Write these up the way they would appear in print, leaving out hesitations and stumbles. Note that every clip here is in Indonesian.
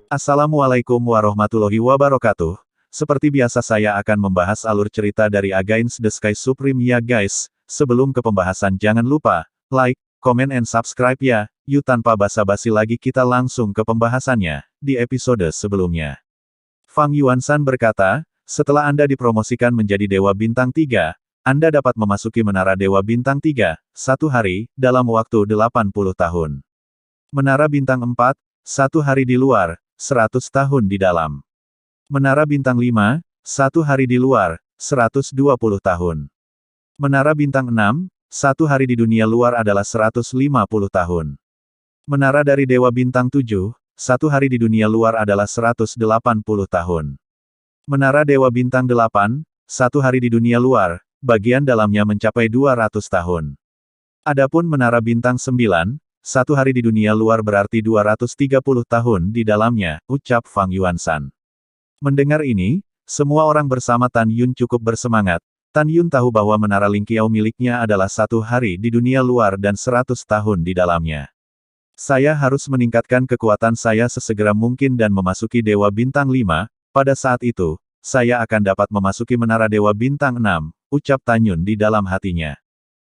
Assalamualaikum warahmatullahi wabarakatuh. Seperti biasa saya akan membahas alur cerita dari Against the Sky Supreme ya guys. Sebelum ke pembahasan jangan lupa, like, comment and subscribe ya. Yuk tanpa basa-basi lagi kita langsung ke pembahasannya, di episode sebelumnya. Fang Yuanshan berkata, setelah Anda dipromosikan menjadi Dewa Bintang 3, Anda dapat memasuki Menara Dewa Bintang 3, satu hari, dalam waktu 80 tahun. Menara Bintang 4, satu hari di luar, 100 tahun di dalam. Menara Bintang 5, satu hari di luar, 120 tahun. Menara Bintang 6, satu hari di dunia luar adalah 150 tahun. Menara dari Dewa Bintang 7, satu hari di dunia luar adalah 180 tahun. Menara Dewa Bintang 8, satu hari di dunia luar, bagian dalamnya mencapai 200 tahun. Adapun Menara Bintang 9, satu hari di dunia luar berarti 230 tahun di dalamnya, ucap Fang Yuanshan. Mendengar ini, semua orang bersama Tan Yun cukup bersemangat. Tan Yun tahu bahwa Menara Lingqiao miliknya adalah satu hari di dunia luar dan 100 tahun di dalamnya. Saya harus meningkatkan kekuatan saya sesegera mungkin dan memasuki Dewa Bintang 5, pada saat itu, saya akan dapat memasuki Menara Dewa Bintang 6, ucap Tan Yun di dalam hatinya.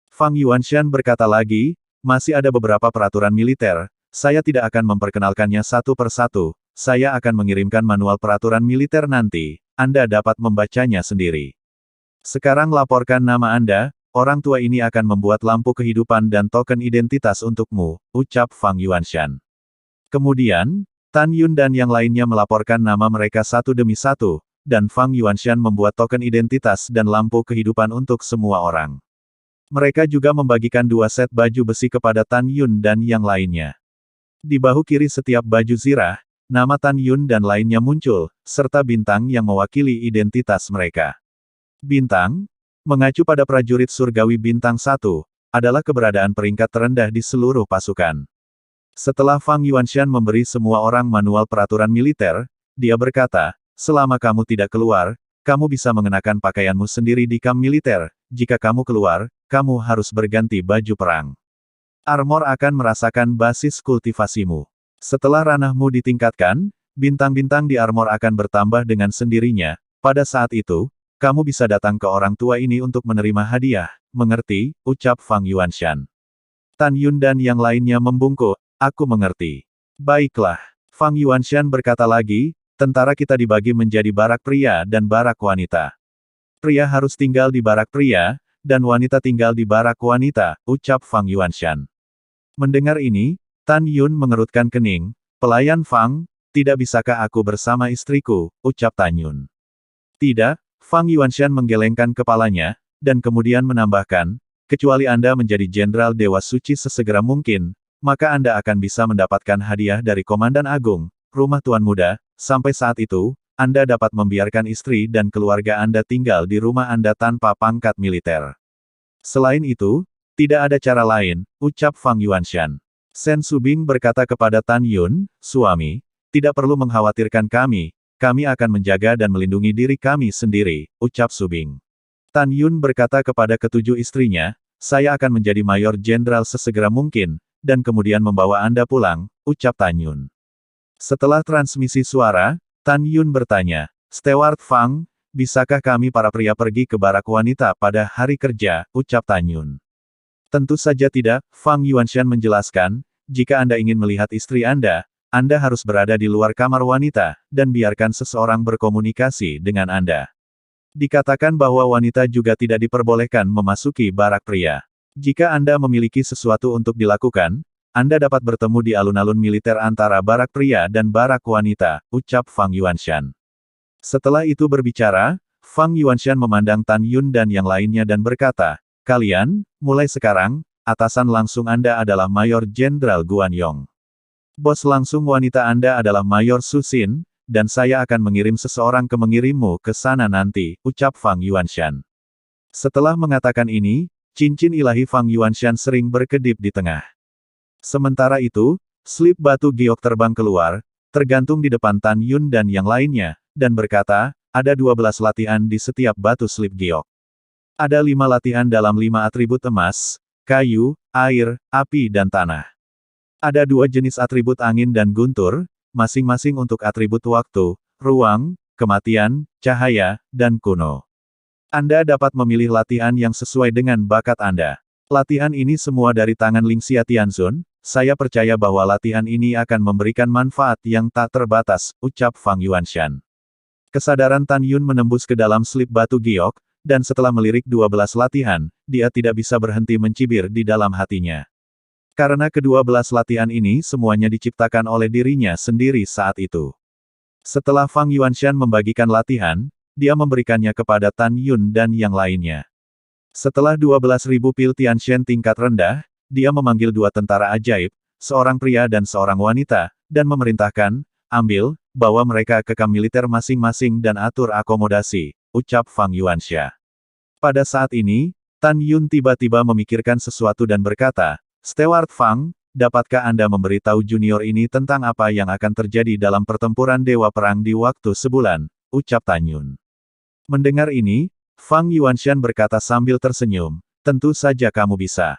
Fang Yuanshan berkata lagi, masih ada beberapa peraturan militer, saya tidak akan memperkenalkannya satu persatu, saya akan mengirimkan manual peraturan militer nanti, Anda dapat membacanya sendiri. Sekarang laporkan nama Anda, orang tua ini akan membuat lampu kehidupan dan token identitas untukmu, ucap Fang Yuanshan. Kemudian, Tan Yun dan yang lainnya melaporkan nama mereka satu demi satu, dan Fang Yuanshan membuat token identitas dan lampu kehidupan untuk semua orang. Mereka juga membagikan 2 set baju besi kepada Tan Yun dan yang lainnya. Di bahu kiri setiap baju zirah, nama Tan Yun dan lainnya muncul, serta bintang yang mewakili identitas mereka. Bintang, mengacu pada prajurit surgawi bintang 1, adalah keberadaan peringkat terendah di seluruh pasukan. Setelah Fang Yuanshan memberi semua orang manual peraturan militer, dia berkata, selama kamu tidak keluar, kamu bisa mengenakan pakaianmu sendiri di kamp militer, jika kamu keluar, kamu harus berganti baju perang. Armor akan merasakan basis kultivasimu. Setelah ranahmu ditingkatkan, bintang-bintang di armor akan bertambah dengan sendirinya. Pada saat itu, kamu bisa datang ke orang tua ini untuk menerima hadiah. Mengerti, ucap Fang Yuanshan. Tan Yun dan yang lainnya membungkuk, aku mengerti. Baiklah. Fang Yuanshan berkata lagi, tentara kita dibagi menjadi barak pria dan barak wanita. Pria harus tinggal di barak pria, dan wanita tinggal di barak wanita, ucap Fang Yuanshan. Mendengar ini, Tan Yun mengerutkan kening, pelayan Fang, tidak bisakah aku bersama istriku, ucap Tan Yun. Tidak, Fang Yuanshan menggelengkan kepalanya, dan kemudian menambahkan, kecuali Anda menjadi Jenderal Dewa Suci sesegera mungkin, maka Anda akan bisa mendapatkan hadiah dari Komandan Agung, Rumah Tuan Muda, sampai saat itu, Anda dapat membiarkan istri dan keluarga Anda tinggal di rumah Anda tanpa pangkat militer. Selain itu, tidak ada cara lain, ucap Fang Yuanshan. Shen Subing berkata kepada Tan Yun, suami, tidak perlu mengkhawatirkan kami akan menjaga dan melindungi diri kami sendiri, ucap Subing. Tan Yun berkata kepada ketujuh istrinya, saya akan menjadi mayor jenderal sesegera mungkin, dan kemudian membawa Anda pulang, ucap Tan Yun. Setelah transmisi suara, Tan Yun bertanya, Steward Fang, bisakah kami para pria pergi ke barak wanita pada hari kerja, ucap Tan Yun. Tentu saja tidak, Fang Yuanshan menjelaskan, jika Anda ingin melihat istri Anda harus berada di luar kamar wanita, dan biarkan seseorang berkomunikasi dengan Anda. Dikatakan bahwa wanita juga tidak diperbolehkan memasuki barak pria. Jika Anda memiliki sesuatu untuk dilakukan, Anda dapat bertemu di alun-alun militer antara barak pria dan barak wanita, ucap Fang Yuanshan. Setelah itu berbicara, Fang Yuanshan memandang Tan Yun dan yang lainnya dan berkata, kalian, mulai sekarang, atasan langsung Anda adalah Mayor Jenderal Guan Yong. Bos langsung wanita Anda adalah Mayor Su Xin, dan saya akan mengirim seseorang ke mengirimmu ke sana nanti, ucap Fang Yuanshan. Setelah mengatakan ini, cincin ilahi Fang Yuanshan sering berkedip di tengah. Sementara itu, slip batu giok terbang keluar, tergantung di depan Tan Yun dan yang lainnya, dan berkata, ada 12 latihan di setiap batu slip giok. Ada 5 latihan dalam 5 atribut emas, kayu, air, api dan tanah. Ada 2 jenis atribut angin dan guntur, masing-masing untuk atribut waktu, ruang, kematian, cahaya, dan kuno. Anda dapat memilih latihan yang sesuai dengan bakat Anda. Latihan ini semua dari tangan Ling Xia Tianzun, saya percaya bahwa latihan ini akan memberikan manfaat yang tak terbatas, ucap Fang Yuanshan. Kesadaran Tan Yun menembus ke dalam slip batu giok, dan setelah melirik 12 latihan, dia tidak bisa berhenti mencibir di dalam hatinya. Karena ke-12 latihan ini semuanya diciptakan oleh dirinya sendiri saat itu. Setelah Fang Yuanshan membagikan latihan, dia memberikannya kepada Tan Yun dan yang lainnya. Setelah 12.000 pil Tianshan tingkat rendah, dia memanggil 2 tentara ajaib, seorang pria dan seorang wanita, dan memerintahkan, ambil, bawa mereka ke kamp militer masing-masing dan atur akomodasi, ucap Fang Yuanshan. Pada saat ini, Tan Yun tiba-tiba memikirkan sesuatu dan berkata, Steward Fang, dapatkah Anda memberitahu junior ini tentang apa yang akan terjadi dalam pertempuran Dewa Perang di waktu sebulan, ucap Tan Yun. Mendengar ini, Fang Yuanshan berkata sambil tersenyum, tentu saja kamu bisa.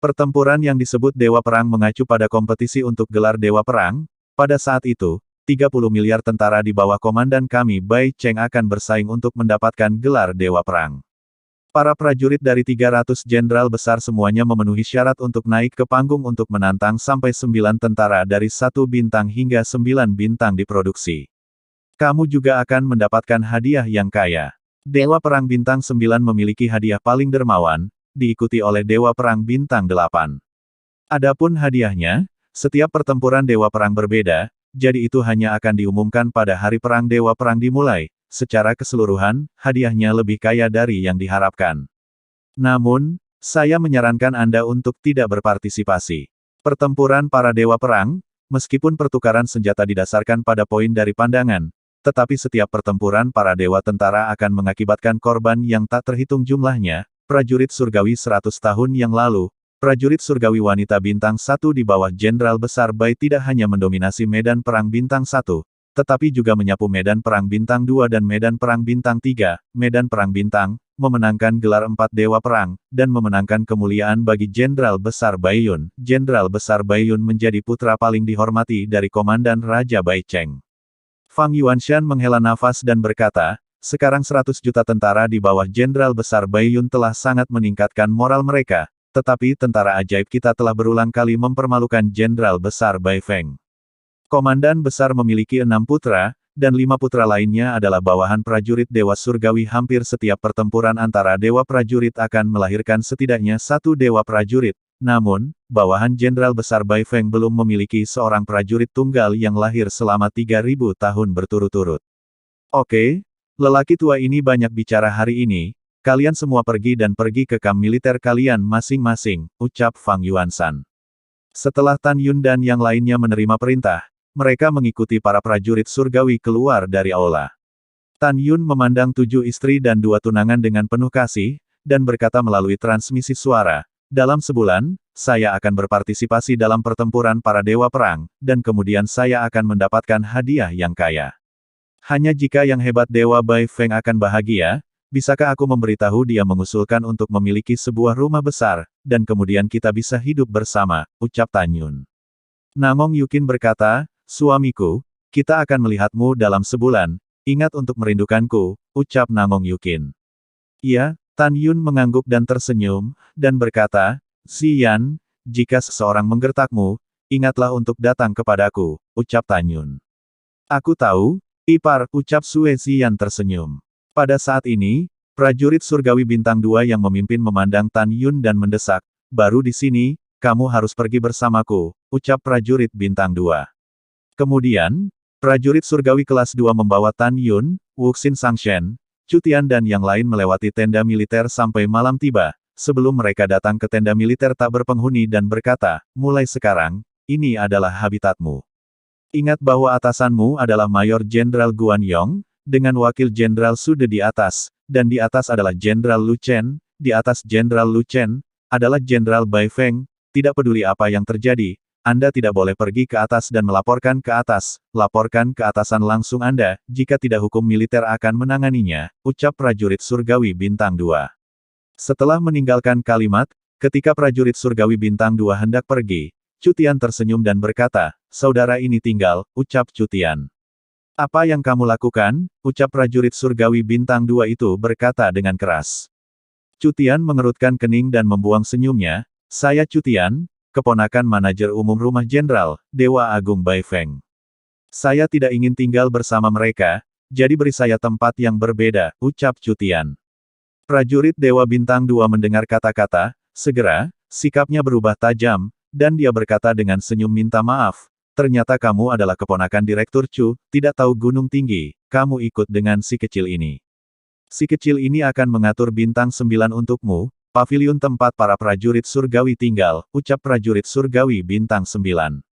Pertempuran yang disebut Dewa Perang mengacu pada kompetisi untuk gelar Dewa Perang. Pada saat itu, 30 miliar tentara di bawah komandan kami Bai Cheng akan bersaing untuk mendapatkan gelar Dewa Perang. Para prajurit dari 300 jenderal besar semuanya memenuhi syarat untuk naik ke panggung untuk menantang sampai 9 tentara dari 1 bintang hingga 9 bintang diproduksi. Kamu juga akan mendapatkan hadiah yang kaya. Dewa Perang Bintang 9 memiliki hadiah paling dermawan, diikuti oleh Dewa Perang Bintang 8. Adapun hadiahnya, setiap pertempuran Dewa Perang berbeda, jadi itu hanya akan diumumkan pada hari Perang Dewa Perang dimulai. Secara keseluruhan, hadiahnya lebih kaya dari yang diharapkan. Namun, saya menyarankan Anda untuk tidak berpartisipasi. Pertempuran para Dewa Perang, meskipun pertukaran senjata didasarkan pada poin dari pandangan, tetapi setiap pertempuran para dewa tentara akan mengakibatkan korban yang tak terhitung jumlahnya. Prajurit surgawi 100 tahun yang lalu, prajurit surgawi wanita bintang 1 di bawah Jenderal Besar Bai tidak hanya mendominasi medan perang bintang 1, tetapi juga menyapu medan perang bintang 2 dan medan perang bintang 3, medan perang bintang, memenangkan gelar 4 dewa perang, dan memenangkan kemuliaan bagi Jenderal Besar Baiyun. Jenderal Besar Baiyun menjadi putra paling dihormati dari Komandan Raja Bai Cheng. Fang Yuanshan menghela nafas dan berkata, sekarang 100 juta tentara di bawah Jenderal Besar Baiyun telah sangat meningkatkan moral mereka, tetapi tentara ajaib kita telah berulang kali mempermalukan Jenderal Besar Bai Feng. Komandan besar memiliki 6 putra, dan 5 putra lainnya adalah bawahan prajurit Dewa Surgawi. Hampir setiap pertempuran antara Dewa Prajurit akan melahirkan setidaknya 1 Dewa Prajurit. Namun, bawahan Jenderal Besar Bai Feng belum memiliki seorang prajurit tunggal yang lahir selama 3.000 tahun berturut-turut. Oke, lelaki tua ini banyak bicara hari ini, kalian semua pergi ke kamp militer kalian masing-masing, ucap Fang Yuanshan. Setelah Tan Yun dan yang lainnya menerima perintah, mereka mengikuti para prajurit surgawi keluar dari aula. Tan Yun memandang 7 istri dan 2 tunangan dengan penuh kasih, dan berkata melalui transmisi suara, dalam sebulan, saya akan berpartisipasi dalam pertempuran para dewa perang, dan kemudian saya akan mendapatkan hadiah yang kaya. Hanya jika yang hebat Dewa Bai Feng akan bahagia, bisakah aku memberitahu dia mengusulkan untuk memiliki sebuah rumah besar, dan kemudian kita bisa hidup bersama, ucap Tan Yun. Namong Yukin berkata, suamiku, kita akan melihatmu dalam sebulan, ingat untuk merindukanku, ucap Namong Yukin. Iya, Tan Yun mengangguk dan tersenyum, dan berkata, Ziyan, jika seseorang menggertakmu, ingatlah untuk datang kepadaku, ucap Tan Yun. Aku tahu, ipar, ucap Sue Ziyan tersenyum. Pada saat ini, prajurit surgawi bintang 2 yang memimpin memandang Tan Yun dan mendesak, baru di sini, kamu harus pergi bersamaku, ucap prajurit bintang 2. Kemudian, prajurit surgawi kelas 2 membawa Tan Yun, Wuxin Sangshen, Cutian dan yang lain melewati tenda militer sampai malam tiba, sebelum mereka datang ke tenda militer tak berpenghuni dan berkata, mulai sekarang, ini adalah habitatmu. Ingat bahwa atasanmu adalah Mayor Jenderal Guan Yong, dengan Wakil Jenderal Sude di atas, dan di atas adalah Jenderal Lu Chen, di atas Jenderal Lu Chen, adalah Jenderal Bai Feng, tidak peduli apa yang terjadi, Anda tidak boleh pergi ke atas dan melaporkan ke atas, laporkan ke atasan langsung Anda, jika tidak hukum militer akan menanganinya, ucap prajurit surgawi bintang 2. Setelah meninggalkan kalimat, ketika prajurit surgawi bintang 2 hendak pergi, Cutian tersenyum dan berkata, saudara ini tinggal, ucap Chu Tian. Apa yang kamu lakukan? Ucap prajurit surgawi bintang 2 itu berkata dengan keras. Chu Tian mengerutkan kening dan membuang senyumnya, saya Chu Tian, keponakan manajer umum rumah jenderal, Dewa Agung Bai Feng. Saya tidak ingin tinggal bersama mereka, jadi beri saya tempat yang berbeda, ucap Chu Tian. Prajurit Dewa Bintang 2 mendengar kata-kata, segera, sikapnya berubah tajam, dan dia berkata dengan senyum minta maaf, ternyata kamu adalah keponakan Direktur Chu, tidak tahu gunung tinggi, kamu ikut dengan si kecil ini. Si kecil ini akan mengatur bintang 9 untukmu, pavilion tempat para prajurit surgawi tinggal, ucap prajurit surgawi bintang 9.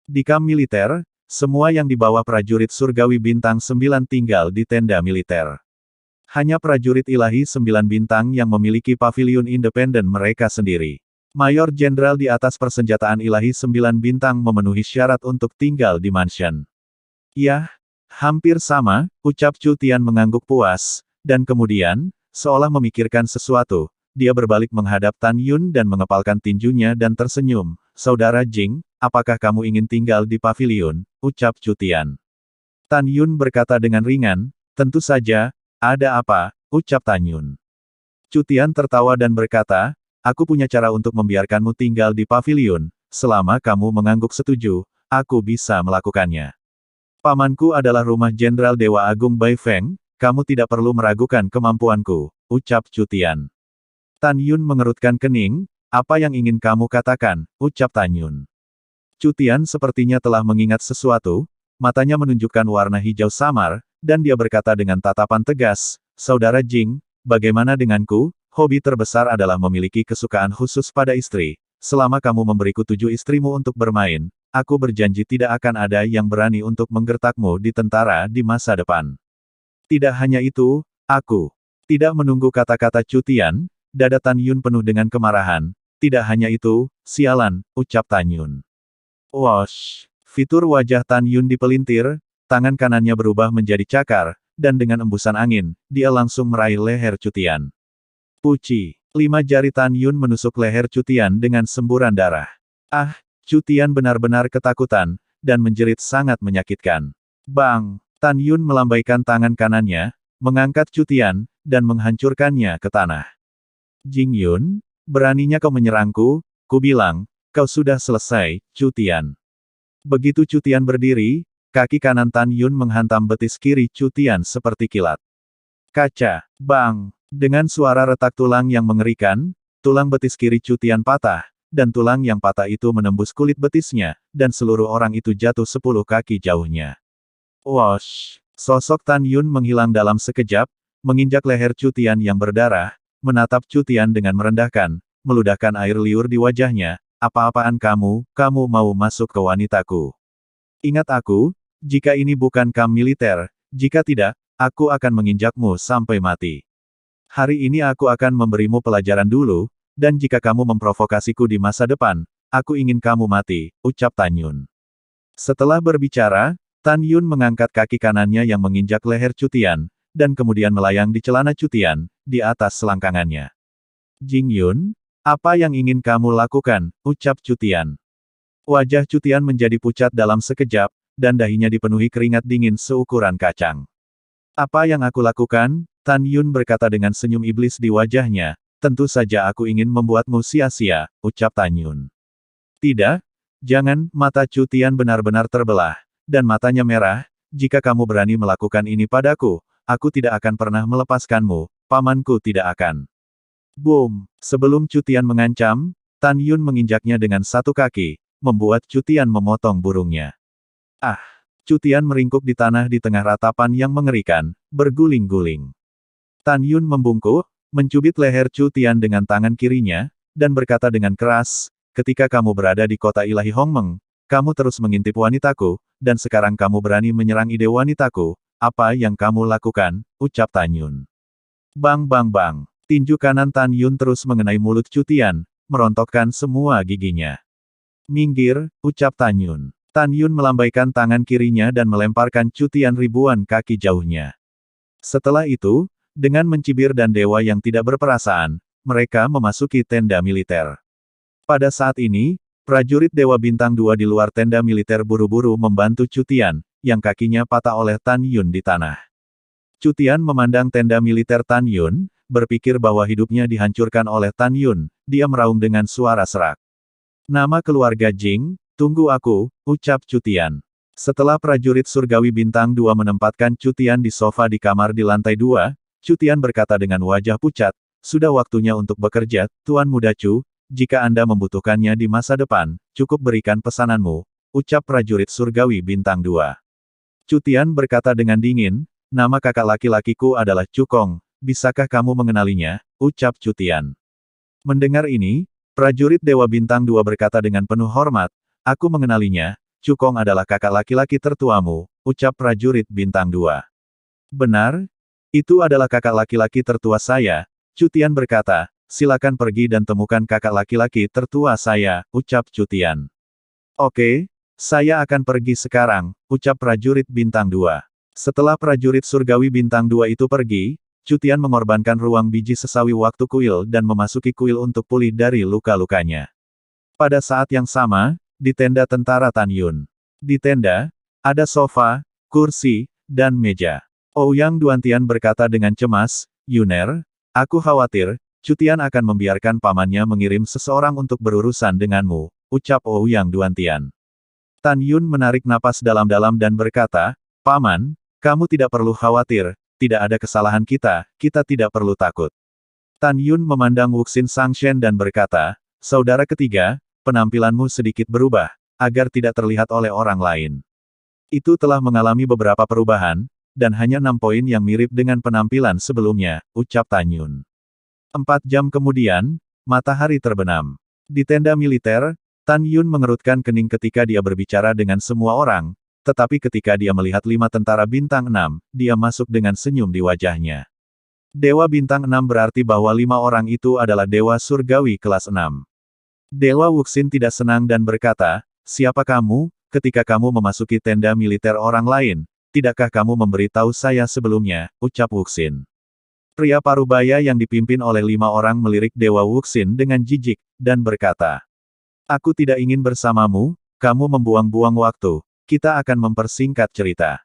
Di kamp militer, semua yang dibawa prajurit surgawi bintang 9 tinggal di tenda militer. Hanya prajurit ilahi 9 bintang yang memiliki pavilion independen mereka sendiri. Mayor Jenderal di atas persenjataan ilahi 9 bintang memenuhi syarat untuk tinggal di mansion. Yah, hampir sama, ucap Chu Tian mengangguk puas, dan kemudian, seolah memikirkan sesuatu, dia berbalik menghadap Tan Yun dan mengepalkan tinjunya dan tersenyum. Saudara Jing, apakah kamu ingin tinggal di pavilion? Ucap Chu Tian. Tan Yun berkata dengan ringan, tentu saja, ada apa? Ucap Tan Yun. Chu Tian tertawa dan berkata, aku punya cara untuk membiarkanmu tinggal di pavilion, selama kamu mengangguk setuju, aku bisa melakukannya. Pamanku adalah rumah Jenderal Dewa Agung Bai Feng, kamu tidak perlu meragukan kemampuanku, ucap Chu Tian. Tan Yun mengerutkan kening, apa yang ingin kamu katakan, ucap Tan Yun. Chu Tian sepertinya telah mengingat sesuatu, matanya menunjukkan warna hijau samar, dan dia berkata dengan tatapan tegas, saudara Jing, bagaimana denganku? Hobi terbesar adalah memiliki kesukaan khusus pada istri. Selama kamu memberiku 7 istrimu untuk bermain, aku berjanji tidak akan ada yang berani untuk menggertakmu di tentara di masa depan. Tidak hanya itu, aku tidak menunggu kata-kata Chu Tian, dada Tan Yun penuh dengan kemarahan. Tidak hanya itu, sialan, ucap Tan Yun. Wosh! Fitur wajah Tan Yun dipelintir, tangan kanannya berubah menjadi cakar, dan dengan embusan angin, dia langsung meraih leher Chu Tian. Puci! 5 jari Tan Yun menusuk leher Chu Tian dengan semburan darah. Ah! Chu Tian benar-benar ketakutan, dan menjerit sangat menyakitkan. Bang! Tan Yun melambaikan tangan kanannya, mengangkat Chu Tian, dan menghancurkannya ke tanah. Jing Yun, beraninya kau menyerangku, ku bilang, kau sudah selesai, Chu Tian. Begitu Chu Tian berdiri, kaki kanan Tan Yun menghantam betis kiri Chu Tian seperti kilat. Kaca, bang! Dengan suara retak tulang yang mengerikan, tulang betis kiri Chu Tian patah, dan tulang yang patah itu menembus kulit betisnya, dan seluruh orang itu jatuh 10 kaki jauhnya. Wosh! Sosok Tan Yun menghilang dalam sekejap, menginjak leher Chu Tian yang berdarah, menatap Chu Tian dengan merendahkan, meludahkan air liur di wajahnya, apa-apaan kamu mau masuk ke wanitaku. Ingat aku, jika ini bukan kamp militer, jika tidak, aku akan menginjakmu sampai mati. Hari ini aku akan memberimu pelajaran dulu, dan jika kamu memprovokasiku di masa depan, aku ingin kamu mati, ucap Tan Yun. Setelah berbicara, Tan Yun mengangkat kaki kanannya yang menginjak leher Chu Tian, dan kemudian melayang di celana Chu Tian, di atas selangkangannya. Jing Yun, apa yang ingin kamu lakukan, ucap Chu Tian. Wajah Chu Tian menjadi pucat dalam sekejap, dan dahinya dipenuhi keringat dingin seukuran kacang. Apa yang aku lakukan? Tan Yun berkata dengan senyum iblis di wajahnya, tentu saja aku ingin membuatmu sia-sia, ucap Tan Yun. Tidak, jangan, mata Chu Tian benar-benar terbelah, dan matanya merah, jika kamu berani melakukan ini padaku, aku tidak akan pernah melepaskanmu, pamanku tidak akan. Boom! Sebelum Chu Tian mengancam, Tan Yun menginjaknya dengan satu kaki, membuat Chu Tian memotong burungnya. Ah! Chu Tian meringkuk di tanah di tengah ratapan yang mengerikan, berguling-guling. Tan Yun membungkuk, mencubit leher Chu Tian dengan tangan kirinya, dan berkata dengan keras, ketika kamu berada di kota ilahi Hongmeng, kamu terus mengintip wanitaku, dan sekarang kamu berani menyerang ide wanitaku, apa yang kamu lakukan, ucap Tan Yun. Bang bang bang, tinju kanan Tan Yun terus mengenai mulut Chu Tian, merontokkan semua giginya. Minggir, ucap Tan Yun. Tan Yun melambaikan tangan kirinya dan melemparkan Chu Tian ribuan kaki jauhnya. Setelah itu, dengan mencibir dan dewa yang tidak berperasaan, mereka memasuki tenda militer. Pada saat ini, Prajurit Dewa Bintang 2 di luar tenda militer buru-buru membantu Chu Tian, yang kakinya patah oleh Tan Yun di tanah. Chu Tian memandang tenda militer Tan Yun, berpikir bahwa hidupnya dihancurkan oleh Tan Yun. Dia meraung dengan suara serak. Nama keluarga Jing, tunggu aku, ucap Chu Tian. Setelah prajurit surgawi Bintang 2 menempatkan Chu Tian di sofa di kamar di lantai 2, Chu Tian berkata dengan wajah pucat, sudah waktunya untuk bekerja, Tuan Muda Chu. Jika Anda membutuhkannya di masa depan, cukup berikan pesananmu, ucap prajurit surgawi Bintang 2. Chu Tian berkata dengan dingin, nama kakak laki-lakiku adalah Chu Kong, bisakah kamu mengenalinya, ucap Chu Tian. Mendengar ini, prajurit Dewa Bintang 2 berkata dengan penuh hormat, aku mengenalinya, Chu Kong adalah kakak laki-laki tertuamu, ucap prajurit Bintang 2. Benar? Itu adalah kakak laki-laki tertua saya, Chu Tian berkata. Silakan pergi dan temukan kakak laki-laki tertua saya, ucap Chu Tian. Oke, saya akan pergi sekarang, ucap prajurit Bintang 2. Setelah prajurit surgawi Bintang 2 itu pergi, Chu Tian mengorbankan ruang biji sesawi waktu kuil dan memasuki kuil untuk pulih dari luka-lukanya. Pada saat yang sama, di tenda tentara Tan Yun. Di tenda, ada sofa, kursi, dan meja. Ouyang Duantian berkata dengan cemas, Yuner, aku khawatir, Chu Tian akan membiarkan pamannya mengirim seseorang untuk berurusan denganmu, ucap Ouyang Duantian. Tan Yun menarik napas dalam-dalam dan berkata, Paman, kamu tidak perlu khawatir, tidak ada kesalahan kita tidak perlu takut. Tan Yun memandang Wuxin Sangshen dan berkata, saudara ketiga, penampilanmu sedikit berubah, agar tidak terlihat oleh orang lain. Itu telah mengalami beberapa perubahan, dan hanya 6 poin yang mirip dengan penampilan sebelumnya, ucap Tan Yun. 4 jam kemudian, matahari terbenam. Di tenda militer, Tan Yun mengerutkan kening ketika dia berbicara dengan semua orang, tetapi ketika dia melihat 5 tentara bintang 6, dia masuk dengan senyum di wajahnya. Dewa bintang 6 berarti bahwa 5 orang itu adalah dewa surgawi kelas 6. Dewa Wuxin tidak senang dan berkata, siapa kamu, ketika kamu memasuki tenda militer orang lain, tidakkah kamu memberitahu saya sebelumnya, ucap Wuxin. Pria parubaya yang dipimpin oleh 5 orang melirik Dewa Wuxin dengan jijik, dan berkata, aku tidak ingin bersamamu, kamu membuang-buang waktu, kita akan mempersingkat cerita.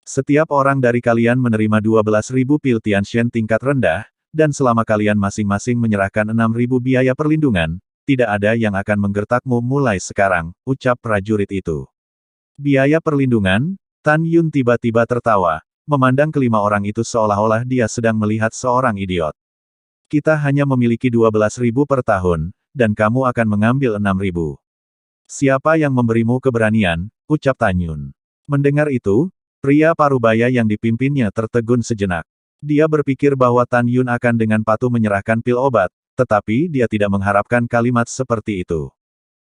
Setiap orang dari kalian menerima 12.000 pil Tianshen tingkat rendah, dan selama kalian masing-masing menyerahkan 6.000 biaya perlindungan, tidak ada yang akan menggertakmu mulai sekarang, ucap prajurit itu. Biaya perlindungan? Tan Yun tiba-tiba tertawa, memandang kelima orang itu seolah-olah dia sedang melihat seorang idiot. Kita hanya memiliki 12.000 per tahun, dan kamu akan mengambil 6.000. Siapa yang memberimu keberanian, ucap Tan Yun. Mendengar itu, pria parubaya yang dipimpinnya tertegun sejenak. Dia berpikir bahwa Tan Yun akan dengan patuh menyerahkan pil obat, tetapi dia tidak mengharapkan kalimat seperti itu.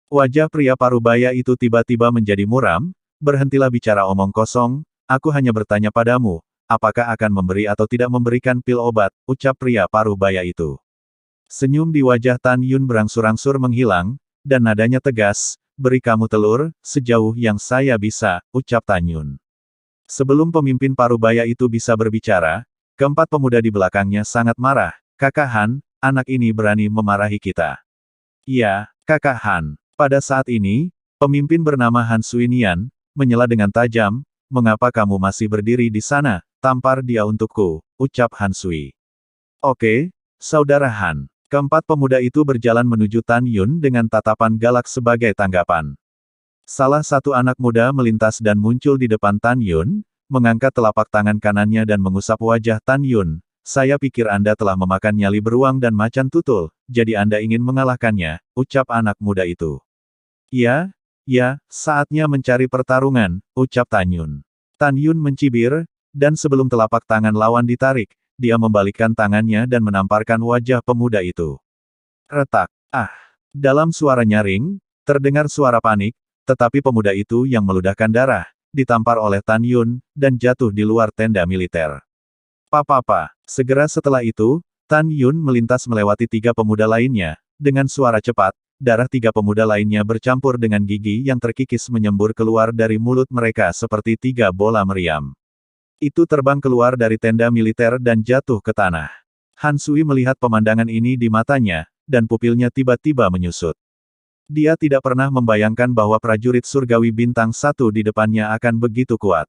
Wajah pria parubaya itu tiba-tiba menjadi muram, berhentilah bicara omong kosong, aku hanya bertanya padamu, apakah akan memberi atau tidak memberikan pil obat, ucap pria parubaya itu. Senyum di wajah Tan Yun berangsur-angsur menghilang, dan nadanya tegas, beri kamu telur, sejauh yang saya bisa, ucap Tan Yun. Sebelum pemimpin parubaya itu bisa berbicara, keempat pemuda di belakangnya sangat marah, Kakak Han, anak ini berani memarahi kita. Iya, Kakak Han. Pada saat ini, pemimpin bernama Han Suinian, menyela dengan tajam, mengapa kamu masih berdiri di sana, tampar dia untukku, ucap Han Sui. Oke, Saudara Han. Keempat pemuda itu berjalan menuju Tan Yun dengan tatapan galak sebagai tanggapan. Salah satu anak muda melintas dan muncul di depan Tan Yun, mengangkat telapak tangan kanannya dan mengusap wajah Tan Yun. Saya pikir Anda telah memakan nyali beruang dan macan tutul, jadi Anda ingin mengalahkannya, ucap anak muda itu. Ya, saatnya mencari pertarungan, ucap Tan Yun. Tan Yun mencibir, dan sebelum telapak tangan lawan ditarik, dia membalikkan tangannya dan menamparkan wajah pemuda itu. Retak. Dalam suara nyaring, terdengar suara panik, tetapi pemuda itu yang meludahkan darah, ditampar oleh Tan Yun, dan jatuh di luar tenda militer. Papa. Segera setelah itu, Tan Yun melintas melewati 3 pemuda lainnya, dengan suara cepat, darah 3 pemuda lainnya bercampur dengan gigi yang terkikis menyembur keluar dari mulut mereka seperti 3 bola meriam. Itu terbang keluar dari tenda militer dan jatuh ke tanah. Han Sui melihat pemandangan ini di matanya, dan pupilnya tiba-tiba menyusut. Dia tidak pernah membayangkan bahwa prajurit surgawi bintang 1 di depannya akan begitu kuat.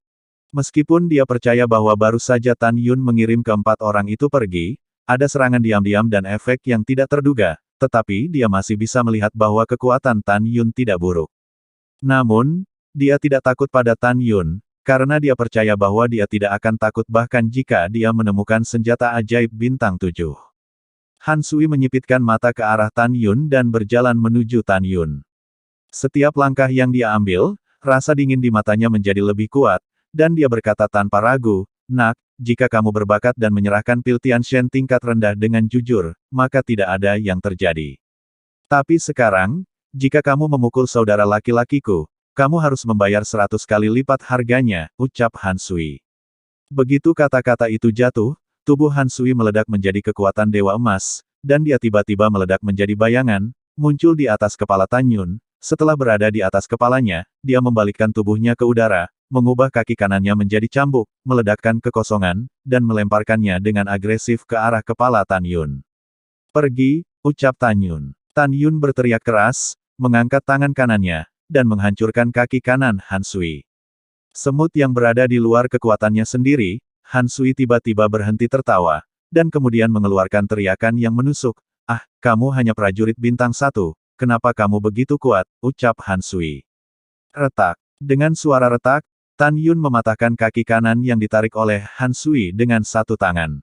Meskipun dia percaya bahwa baru saja Tan Yun mengirim keempat orang itu pergi, ada serangan diam-diam dan efek yang tidak terduga, tetapi dia masih bisa melihat bahwa kekuatan Tan Yun tidak buruk. Namun, dia tidak takut pada Tan Yun, karena dia percaya bahwa dia tidak akan takut bahkan jika dia menemukan senjata ajaib bintang 7. Han Sui menyipitkan mata ke arah Tan Yun dan berjalan menuju Tan Yun. Setiap langkah yang dia ambil, rasa dingin di matanya menjadi lebih kuat, dan dia berkata tanpa ragu, "Nak, jika kamu berbakat dan menyerahkan pil Tianshen tingkat rendah dengan jujur, maka tidak ada yang terjadi. Tapi sekarang, jika kamu memukul saudara laki-lakiku, kamu harus membayar 100 kali lipat harganya," ucap Han Sui. Begitu kata-kata itu jatuh, tubuh Han Sui meledak menjadi kekuatan Dewa Emas, dan dia tiba-tiba meledak menjadi bayangan, muncul di atas kepala Tan Yun. Setelah berada di atas kepalanya, dia membalikkan tubuhnya ke udara, mengubah kaki kanannya menjadi cambuk, meledakkan kekosongan, dan melemparkannya dengan agresif ke arah kepala Tan Yun. "Pergi," ucap Tan Yun. Tan Yun berteriak keras, mengangkat tangan kanannya, dan menghancurkan kaki kanan Han Sui. Semut yang berada di luar kekuatannya sendiri, Han Sui tiba-tiba berhenti tertawa, dan kemudian mengeluarkan teriakan yang menusuk. "Ah, kamu hanya prajurit bintang 1, kenapa kamu begitu kuat?" ucap Han Sui. Retak. Dengan suara retak, Tan Yun mematahkan kaki kanan yang ditarik oleh Han Sui dengan satu tangan.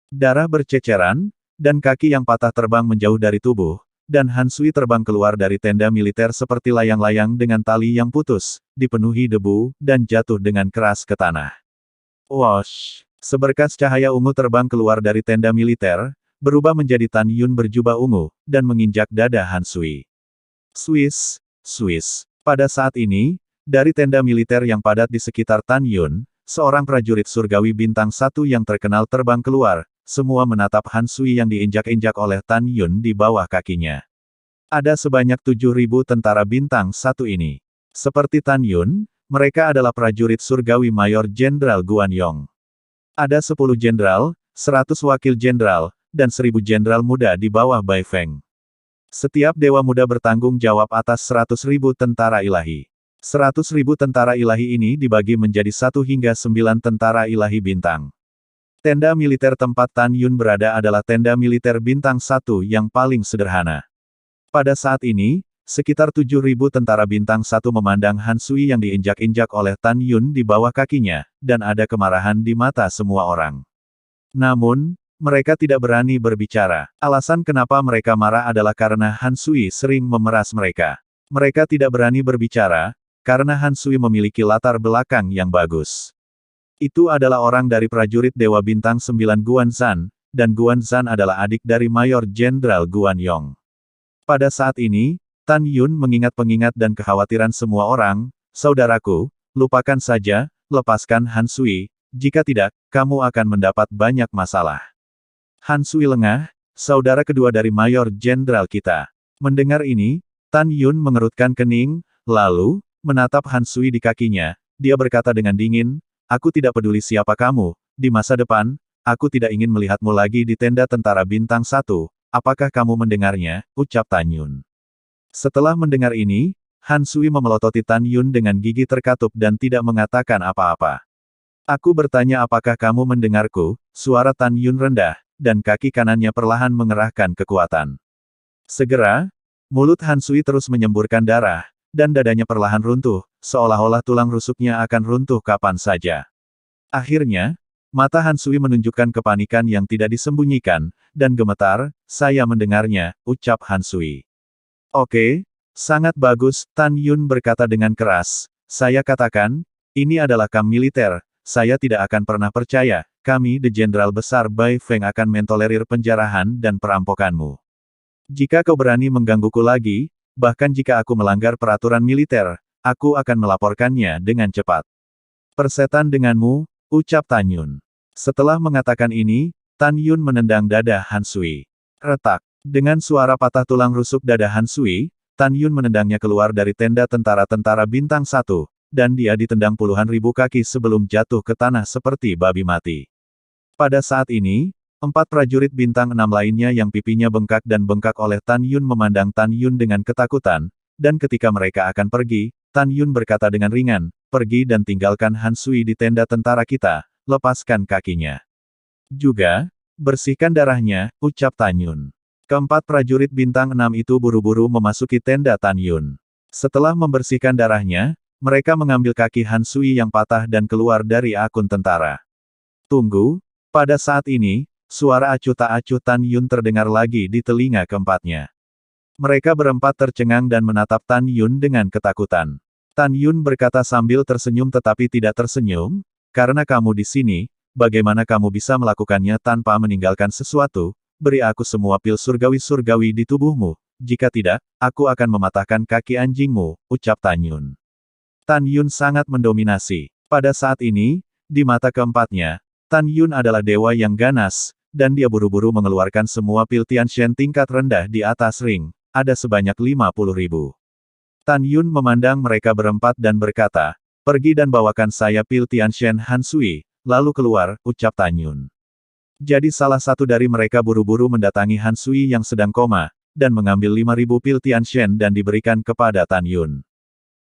Darah berceceran, dan kaki yang patah terbang menjauh dari tubuh, dan Han Sui terbang keluar dari tenda militer seperti layang-layang dengan tali yang putus, dipenuhi debu, dan jatuh dengan keras ke tanah. Wosh! Seberkas cahaya ungu terbang keluar dari tenda militer, berubah menjadi Tan Yun berjubah ungu, dan menginjak dada Han Sui. Swiss, Swiss. Pada saat ini, dari tenda militer yang padat di sekitar Tan Yun, seorang prajurit surgawi bintang 1 yang terkenal terbang keluar, semua menatap Han Sui yang diinjak-injak oleh Tan Yun di bawah kakinya. Ada sebanyak 7.000 tentara bintang 1 ini. Seperti Tan Yun, mereka adalah prajurit surgawi Mayor Jenderal Guan Yong. Ada 10 jenderal, 100 wakil jenderal, dan 1000 jenderal muda di bawah Bai Feng. Setiap dewa muda bertanggung jawab atas 100.000 tentara ilahi. 100.000 tentara ilahi ini dibagi menjadi 1 hingga 9 tentara ilahi bintang. Tenda militer tempat Tan Yun berada adalah tenda militer bintang 1 yang paling sederhana. Pada saat ini, sekitar 7.000 tentara bintang 1 memandang Han Sui yang diinjak-injak oleh Tan Yun di bawah kakinya, dan ada kemarahan di mata semua orang. Namun, mereka tidak berani berbicara. Alasan kenapa mereka marah adalah karena Han Sui sering memeras mereka. Mereka tidak berani berbicara, karena Han Sui memiliki latar belakang yang bagus. Itu adalah orang dari prajurit Dewa Bintang 9 Guan Zhan, dan Guan Zhan adalah adik dari Mayor Jenderal Guan Yong. Pada saat ini, Tan Yun mengingat pengingat dan kekhawatiran semua orang, "Saudaraku, lupakan saja, lepaskan Han Sui, jika tidak, kamu akan mendapat banyak masalah." Han Sui lengah, saudara kedua dari Mayor Jenderal kita. Mendengar ini, Tan Yun mengerutkan kening, lalu, menatap Han Sui di kakinya, dia berkata dengan dingin, "Aku tidak peduli siapa kamu, di masa depan, aku tidak ingin melihatmu lagi di tenda tentara bintang 1, apakah kamu mendengarnya?" ucap Tan Yun. Setelah mendengar ini, Han Sui memelototi Tan Yun dengan gigi terkatup dan tidak mengatakan apa-apa. "Aku bertanya apakah kamu mendengarku?" Suara Tan Yun rendah, dan kaki kanannya perlahan mengerahkan kekuatan. Segera, mulut Han Sui terus menyemburkan darah, dan dadanya perlahan runtuh, seolah-olah tulang rusuknya akan runtuh kapan saja. Akhirnya, mata Han Sui menunjukkan kepanikan yang tidak disembunyikan, dan gemetar. "Saya mendengarnya," ucap Han Sui. "Oke, sangat bagus," Tan Yun berkata dengan keras. "Saya katakan, ini adalah kam militer, saya tidak akan pernah percaya, kami The Jenderal Besar Bai Feng akan mentolerir penjarahan dan perampokanmu. Jika kau berani menggangguku lagi, bahkan jika aku melanggar peraturan militer, aku akan melaporkannya dengan cepat." "Persetan denganmu," ucap Tan Yun. Setelah mengatakan ini, Tan Yun menendang dada Han Sui. Retak. Dengan suara patah tulang rusuk dada Han Sui, Tan Yun menendangnya keluar dari tenda tentara-tentara bintang 1, dan dia ditendang puluhan ribu kaki sebelum jatuh ke tanah seperti babi mati. Pada saat ini, 4 prajurit bintang 6 lainnya yang pipinya bengkak dan bengkak oleh Tan Yun memandang Tan Yun dengan ketakutan, dan ketika mereka akan pergi, Tan Yun berkata dengan ringan, "Pergi dan tinggalkan Han Sui di tenda tentara kita, lepaskan kakinya. Juga, bersihkan darahnya," ucap Tan Yun. Keempat prajurit bintang 6 itu buru-buru memasuki tenda Tan Yun. Setelah membersihkan darahnya, mereka mengambil kaki Han Sui yang patah dan keluar dari akun tentara. Tunggu, pada saat ini, suara acuh tak acuh Tan Yun terdengar lagi di telinga keempatnya. Mereka berempat tercengang dan menatap Tan Yun dengan ketakutan. Tan Yun berkata sambil tersenyum tetapi tidak tersenyum, "Karena kamu di sini, bagaimana kamu bisa melakukannya tanpa meninggalkan sesuatu? Beri aku semua pil surgawi-surgawi di tubuhmu, jika tidak, aku akan mematahkan kaki anjingmu," ucap Tan Yun. Tan Yun sangat mendominasi. Pada saat ini, di mata keempatnya, Tan Yun adalah dewa yang ganas, dan dia buru-buru mengeluarkan semua pil Tianshan tingkat rendah di atas ring, ada sebanyak 50.000. Tan Yun memandang mereka berempat dan berkata, "Pergi dan bawakan saya pil Tianshan Han Sui, lalu keluar," ucap Tan Yun. Jadi salah satu dari mereka buru-buru mendatangi Han Sui yang sedang koma, dan mengambil 5.000 pil Tianshan dan diberikan kepada Tan Yun.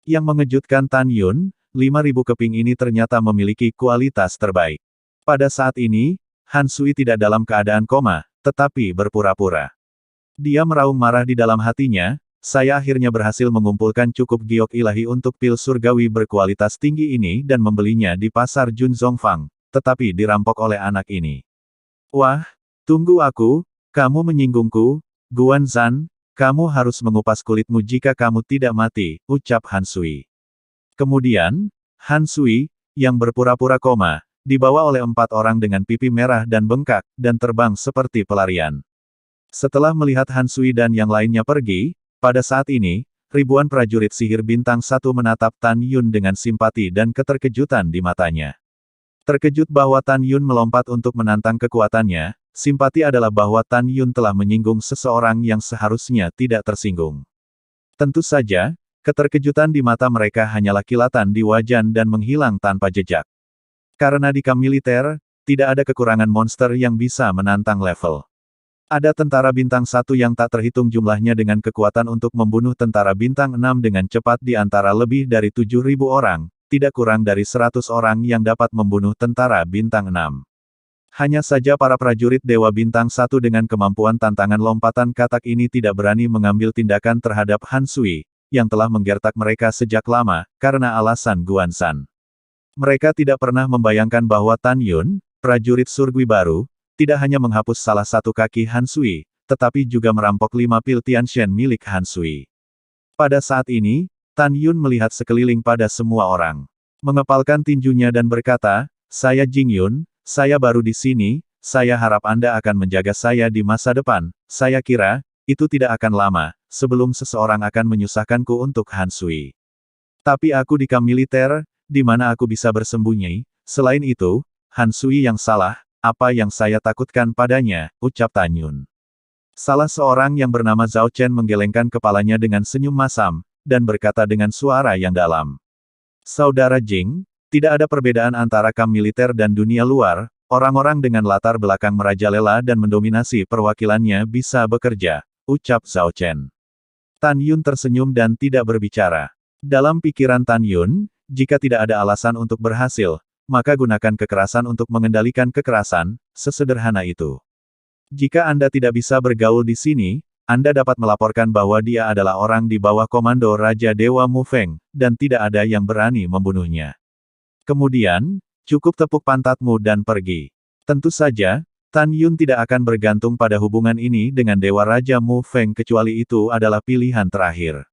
Yang mengejutkan Tan Yun, 5.000 keping ini ternyata memiliki kualitas terbaik. Pada saat ini, Han Sui tidak dalam keadaan koma, tetapi berpura-pura. Dia meraung marah di dalam hatinya, "Saya akhirnya berhasil mengumpulkan cukup giok ilahi untuk pil surgawi berkualitas tinggi ini dan membelinya di pasar Junzongfang, tetapi dirampok oleh anak ini. Wah, tunggu aku, kamu menyinggungku, Guan Zhan, kamu harus mengupas kulitmu jika kamu tidak mati," ucap Han Sui. Kemudian, Han Sui, yang berpura-pura koma, dibawa oleh 4 orang dengan pipi merah dan bengkak, dan terbang seperti pelarian. Setelah melihat Han Sui dan yang lainnya pergi, pada saat ini, ribuan prajurit sihir bintang 1 menatap Tan Yun dengan simpati dan keterkejutan di matanya. Terkejut bahwa Tan Yun melompat untuk menantang kekuatannya, simpati adalah bahwa Tan Yun telah menyinggung seseorang yang seharusnya tidak tersinggung. Tentu saja, keterkejutan di mata mereka hanyalah kilatan di wajan dan menghilang tanpa jejak. Karena di kamp militer, tidak ada kekurangan monster yang bisa menantang level. Ada tentara bintang 1 yang tak terhitung jumlahnya dengan kekuatan untuk membunuh tentara bintang 6 dengan cepat di antara lebih dari 7.000 orang, tidak kurang dari 100 orang yang dapat membunuh tentara bintang 6. Hanya saja para prajurit Dewa Bintang 1 dengan kemampuan tantangan lompatan katak ini tidak berani mengambil tindakan terhadap Han Sui, yang telah menggertak mereka sejak lama, karena alasan Guan Zhan. Mereka tidak pernah membayangkan bahwa Tan Yun, prajurit surgwi baru, tidak hanya menghapus salah satu kaki Han Sui, tetapi juga merampok 5 pil Tianshan milik Han Sui. Pada saat ini, Tan Yun melihat sekeliling pada semua orang. Mengepalkan tinjunya dan berkata, "Saya Jing Yun, saya baru di sini, saya harap Anda akan menjaga saya di masa depan. Saya kira, itu tidak akan lama, sebelum seseorang akan menyusahkanku untuk Han Sui. Tapi aku di kamp militer, di mana aku bisa bersembunyi. Selain itu, Han Sui yang salah, apa yang saya takutkan padanya," ucap Tan Yun. Salah seorang yang bernama Zhao Chen menggelengkan kepalanya dengan senyum masam, dan berkata dengan suara yang dalam. "Saudara Jing, tidak ada perbedaan antara kamp militer dan dunia luar, orang-orang dengan latar belakang merajalela dan mendominasi perwakilannya bisa bekerja," ucap Zhao Chen. Tan Yun tersenyum dan tidak berbicara. Dalam pikiran Tan Yun, jika tidak ada alasan untuk berhasil, maka gunakan kekerasan untuk mengendalikan kekerasan, sesederhana itu. Jika Anda tidak bisa bergaul di sini, Anda dapat melaporkan bahwa dia adalah orang di bawah komando Raja Dewa Mu Feng, dan tidak ada yang berani membunuhnya. Kemudian, cukup tepuk pantatmu dan pergi. Tentu saja, Tan Yun tidak akan bergantung pada hubungan ini dengan Dewa Raja Mu Feng kecuali itu adalah pilihan terakhir.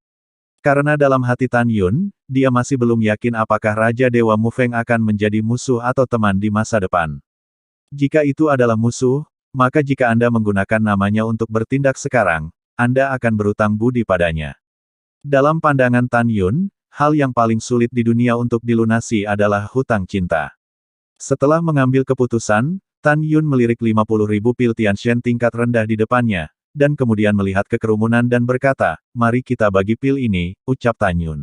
Karena dalam hati Tan Yun, dia masih belum yakin apakah Raja Dewa Mu Feng akan menjadi musuh atau teman di masa depan. Jika itu adalah musuh, maka jika Anda menggunakan namanya untuk bertindak sekarang, Anda akan berutang budi padanya. Dalam pandangan Tan Yun, hal yang paling sulit di dunia untuk dilunasi adalah hutang cinta. Setelah mengambil keputusan, Tan Yun melirik 50.000 pil Tianshan tingkat rendah di depannya, dan kemudian melihat ke kerumunan dan berkata, "Mari kita bagi pil ini," ucap Tan Yun.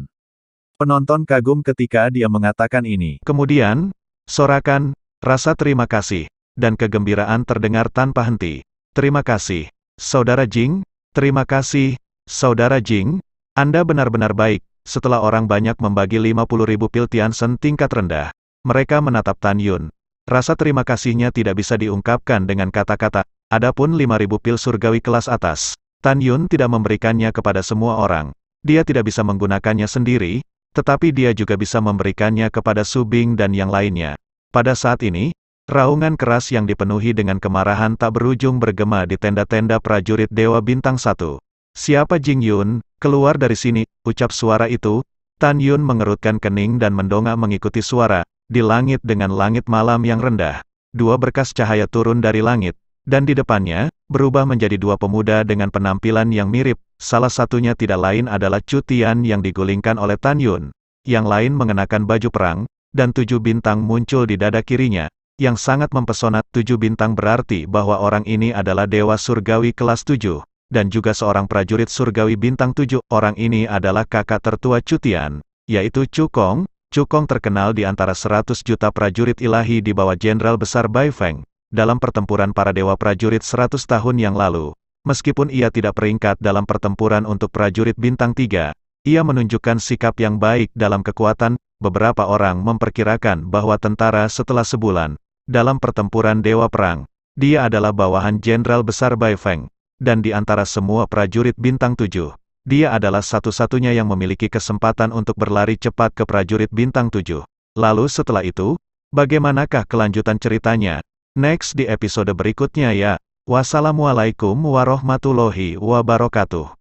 Penonton kagum ketika dia mengatakan ini. Kemudian, sorakan, rasa terima kasih. dan kegembiraan terdengar tanpa henti. Terima kasih, Saudara Jing. Terima kasih, Saudara Jing. Anda benar-benar baik. Setelah orang banyak membagi 50.000 pil Tiansen tingkat rendah, mereka menatap Tan Yun. Rasa terima kasihnya tidak bisa diungkapkan dengan kata-kata. Adapun 5.000 pil surgawi kelas atas, Tan Yun tidak memberikannya kepada semua orang. Dia tidak bisa menggunakannya sendiri, tetapi dia juga bisa memberikannya kepada Su Bing dan yang lainnya. Pada saat ini, raungan keras yang dipenuhi dengan kemarahan tak berujung bergema di tenda-tenda prajurit Dewa Bintang 1. Siapa Jing Yun? Keluar dari sini, ucap suara itu. Tan Yun mengerutkan kening dan mendongak mengikuti suara. Di langit dengan langit malam yang rendah, dua berkas cahaya turun dari langit, dan di depannya, berubah menjadi dua pemuda dengan penampilan yang mirip. Salah satunya tidak lain adalah Chu Tian yang digulingkan oleh Tan Yun. Yang lain mengenakan baju perang, dan 7 bintang muncul di dada kirinya, yang sangat mempesona. 7 bintang berarti bahwa orang ini adalah Dewa Surgawi kelas 7, dan juga seorang prajurit Surgawi bintang 7. Orang ini adalah kakak tertua Chu Tian, yaitu Chu Kong. Chu Kong terkenal di antara 100 juta prajurit ilahi di bawah Jenderal Besar Bai Feng, dalam pertempuran para dewa prajurit 100 tahun yang lalu. Meskipun ia tidak peringkat dalam pertempuran untuk prajurit bintang 3, ia menunjukkan sikap yang baik dalam kekuatan. Beberapa orang memperkirakan bahwa tentara setelah sebulan dalam pertempuran Dewa Perang, dia adalah bawahan Jenderal Besar Bai Feng, dan di antara semua prajurit bintang 7, dia adalah satu-satunya yang memiliki kesempatan untuk berlari cepat ke prajurit bintang 7. Lalu setelah itu, bagaimanakah kelanjutan ceritanya? Next di episode berikutnya ya. Wassalamualaikum warahmatullahi wabarakatuh.